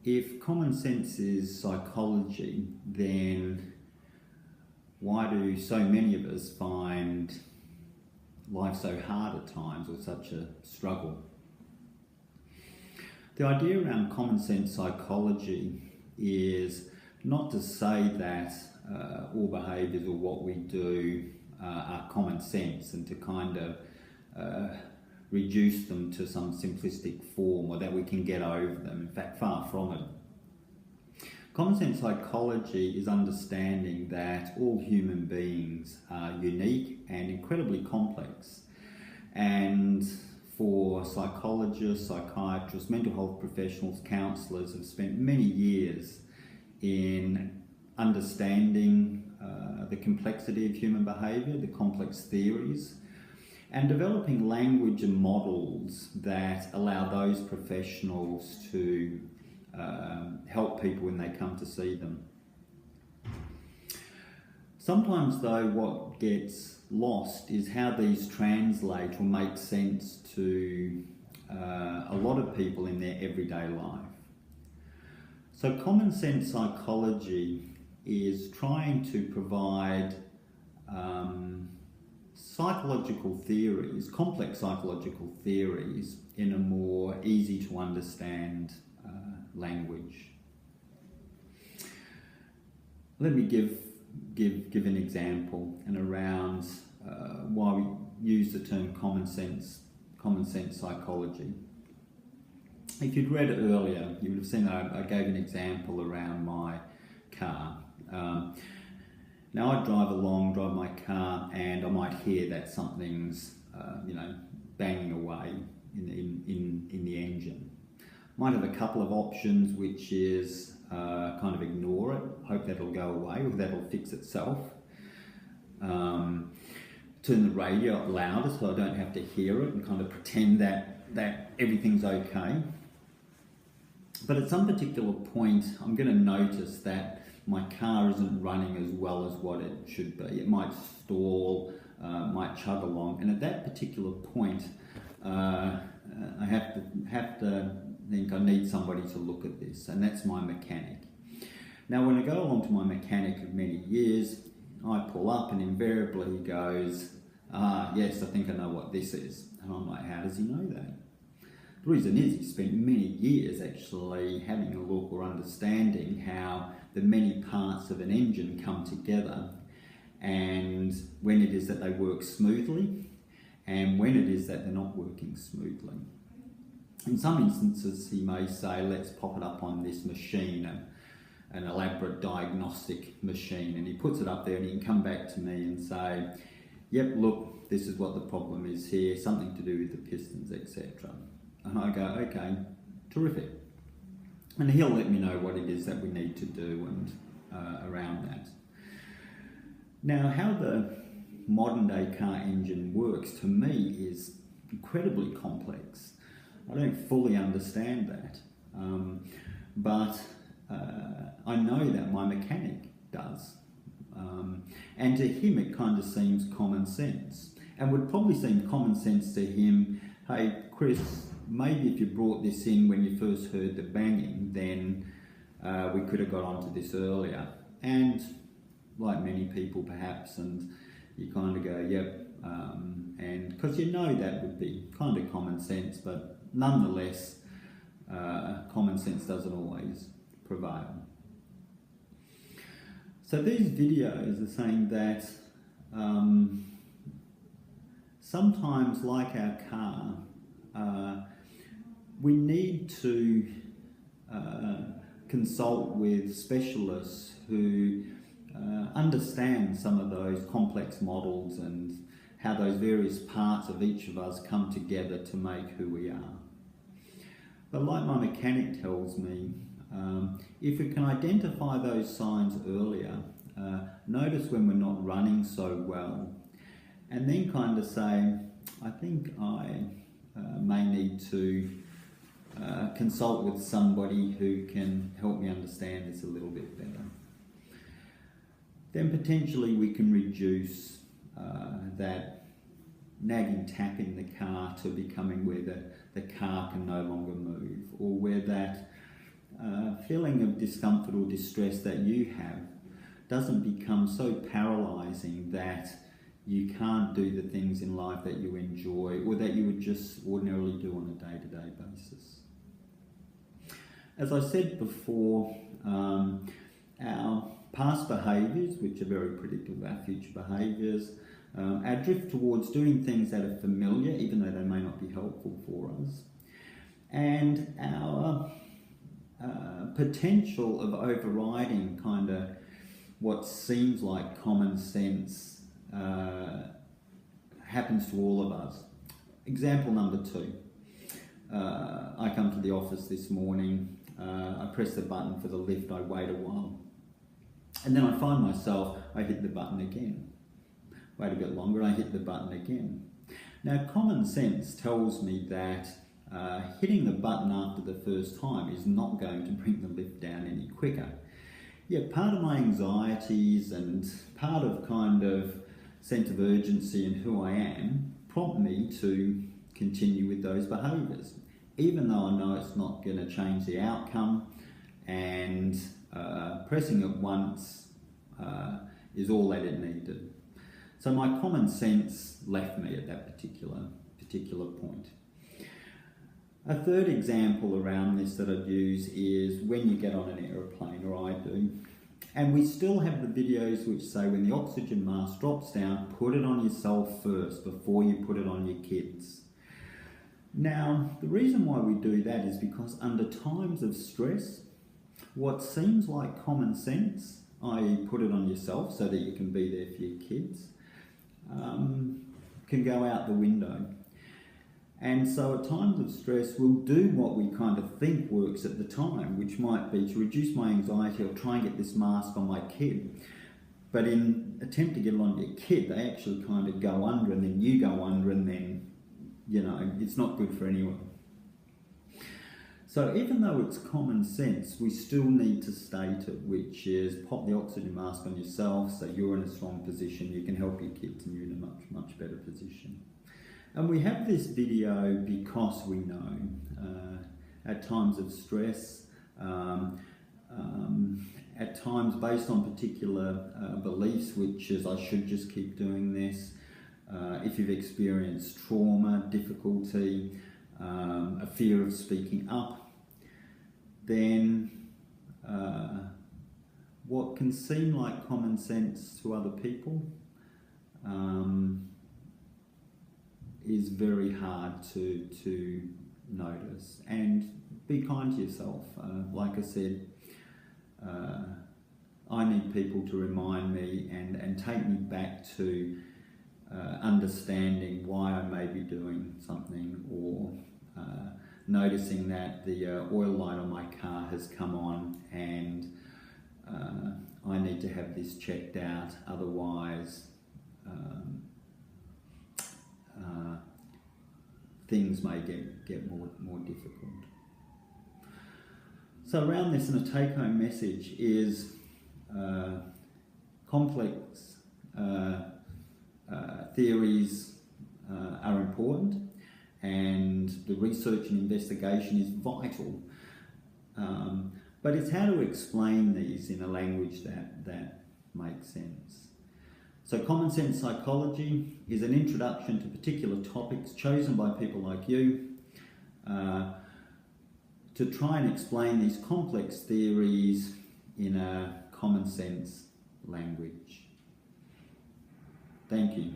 if common sense is psychology, then why do so many of us find life so hard at times, or such a struggle? The idea around common sense psychology is not to say that all behaviours or what we do are common sense, and to kind of reduce them to some simplistic form, or that we can get over them. In fact, far from it. Common sense psychology is understanding that all human beings are unique and incredibly complex. And for psychologists, psychiatrists, mental health professionals, counsellors have spent many years in understanding the complexity of human behaviour, the complex theories, and developing language and models that allow those professionals to help people when they come to see them. Sometimes though, what gets lost is how these translate or make sense to a lot of people in their everyday life. So common sense psychology is trying to provide psychological theories, complex psychological theories, in a more easy to understand language. Let me give an example and around why we use the term common sense psychology. If you'd read it earlier, you would have seen that I gave an example around my car. Now I drive my car, and I might hear that something's banging away in the engine. Might have a couple of options, which is kind of ignore it, hope that'll go away or that'll fix itself. Turn the radio up louder so I don't have to hear it, and kind of pretend that everything's okay. But at some particular point, I'm going to notice that my car isn't running as well as what it should be. It might stall, might chug along, and at that particular point, I have to think I need somebody to look at this, and that's my mechanic. Now, when I go along to my mechanic of many years, I pull up, and invariably he goes, yes, I think I know what this is. And I'm like, how does he know that? The reason is he spent many years actually having a look or understanding how the many parts of an engine come together, and when it is that they work smoothly and when it is that they're not working smoothly. In some instances, he may say, let's pop it up on this machine, an elaborate diagnostic machine, and he puts it up there, and he can come back to me and say, yep, look, this is what the problem is here, something to do with the pistons, etc. And I go, okay, terrific. And he'll let me know what it is that we need to do and around that. Now, how the modern day car engine works, to me, is incredibly complex. I don't fully understand that, but I know that my mechanic does. And to him it kind of seems common sense, and would probably seem common sense to him, hey Chris, maybe if you brought this in when you first heard the banging, then we could have got onto this earlier. And like many people perhaps, and you kind of go, yep, and because you know that would be kind of common sense, but nonetheless, common sense doesn't always prevail. So these videos are saying that sometimes, like our car, we need to consult with specialists who understand some of those complex models and how those various parts of each of us come together to make who we are. But like my mechanic tells me, if we can identify those signs earlier, notice when we're not running so well, and then kind of say, I think I may need to consult with somebody who can help me understand this a little bit better. Then potentially we can reduce that nagging tap in the car to becoming where the car can no longer move, or where that feeling of discomfort or distress that you have doesn't become so paralysing that you can't do the things in life that you enjoy or that you would just ordinarily do on a day-to-day basis. As I said before, our past behaviours, which are very predictive of our future behaviours, our drift towards doing things that are familiar, even though they may not be helpful for us, and our potential of overriding kind of what seems like common sense happens to all of us. Example number 2. I come to the office this morning, I press the button for the lift, I wait a while, and then I find myself, I hit the button again. Wait a bit longer, I hit the button again. Now, common sense tells me that hitting the button after the first time is not going to bring the lift down any quicker. Yet part of my anxieties and part of kind of sense of urgency and who I am prompt me to continue with those behaviours, even though I know it's not going to change the outcome, and pressing it once is all that it needed. So my common sense left me at that particular point. A third example around this that I'd use is when you get on an aeroplane, or I do, and we still have the videos which say when the oxygen mask drops down, put it on yourself first before you put it on your kids. Now, the reason why we do that is because under times of stress, what seems like common sense, i.e. put it on yourself so that you can be there for your kids, can go out the window. And so at times of stress, we'll do what we kind of think works at the time, which might be to reduce my anxiety or try and get this mask on my kid. But in attempt to get it on your kid, they actually kind of go under, and then you go under, and then, you know, it's not good for anyone. So even though it's common sense, we still need to state it, which is pop the oxygen mask on yourself so you're in a strong position, you can help your kids, and you're in a much, much better position. And we have this video because we know at times of stress, at times based on particular beliefs, which is I should just keep doing this, if you've experienced trauma, difficulty, a fear of speaking up, then what can seem like common sense to other people is very hard to notice. And be kind to yourself. Like I said, I need people to remind me and take me back to understanding why I may be doing something, or noticing that the oil light on my car has come on and I need to have this checked out, otherwise things may get more difficult. So around this, and a take-home message is complex theories are important, and the research and investigation is vital, but it's how to explain these in a language that makes sense. So common sense psychology is an introduction to particular topics chosen by people like you to try and explain these complex theories in a common sense language. Thank you.